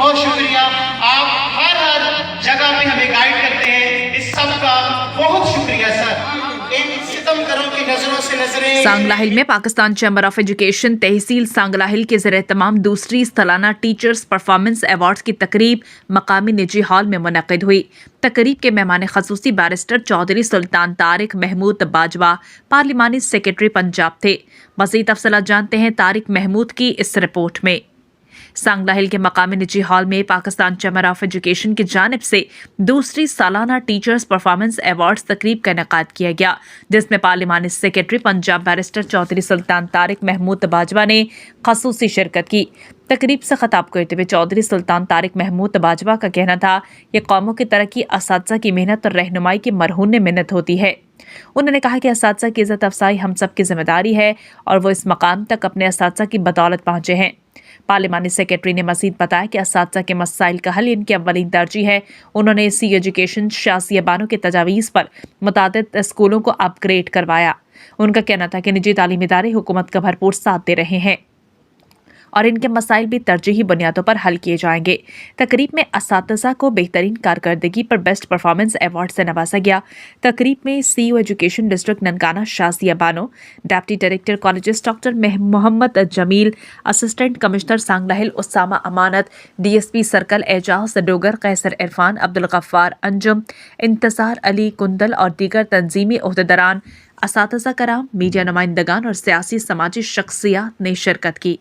بہت شکریہ. آپ ہر جگہ پہ ہمیں گائیڈ کرتے ہیں. اس سب کا بہت شکریہ سر. ان ستم کروں کی نظروں سے نظریں. سانگلاہل میں پاکستان چیمبر آف ایجوکیشن تحصیل سانگلاہل کے زیر اہتمام دوسری سالانہ ٹیچرز پرفارمنس ایوارڈز کی تقریب مقامی نجی ہال میں منعقد ہوئی. تقریب کے مہمان خصوصی بیرسٹر چودھری سلطان طارق محمود باجوہ پارلیمانی سیکرٹری پنجاب تھے. مزید تفصیلات جانتے ہیں طارق محمود کی اس رپورٹ میں. سانگلاہل کے مقامی نجی ہال میں پاکستان چیمبر آف ایجوکیشن کی جانب سے دوسری سالانہ ٹیچرز پرفارمنس ایوارڈز تقریب کا انعقاد کیا گیا، جس میں پارلیمانی سیکرٹری پنجاب بیرسٹر چودھری سلطان طارق محمود باجوہ نے خصوصی شرکت کی. تقریب سے خطاب کرتے ہوئے چودھری سلطان طارق محمود باجوہ کا کہنا تھا کہ قوموں کی ترقی اساتذہ کی محنت اور رہنمائی کی مرہون منت ہوتی ہے. انہوں نے کہا کہ اساتذہ کی عزت افزائی ہم سب کی ذمہ داری ہے اور وہ اس مقام تک اپنے اساتذہ کی بدولت پہنچے ہیں. پارلیمانی سیکرٹری نے مزید بتایا کہ اساتذہ کے مسائل کا حل ان کی اولین ترجیح ہے. انہوں نے سی ایجوکیشن شاسی بانوں کی تجاویز پر متعدد اسکولوں کو اپ گریڈ کروایا. ان کا کہنا تھا کہ نجی تعلیمی ادارے حکومت کا بھرپور ساتھ دے رہے ہیں اور ان کے مسائل بھی ترجیحی بنیادوں پر حل کیے جائیں گے. تقریب میں اساتذہ کو بہترین کارکردگی پر بیسٹ پرفارمنس ایوارڈ سے نوازا گیا. تقریب میں C O education district Nankana Shazia Bano, deputy director colleges doctor Muhammad Jamil, assistant commissioner Sangla Hill Usama Amanat, D S P circle Ijaz Dogar Qaiser Irfan, Abdul Ghaffar Anjum, Intesar Ali Kandal اور دیگر تنظیمی عہدیداران، اساتذہ کرام، میڈیا نمائندگان اور سیاسی سماجی شخصیات نے شرکت کی.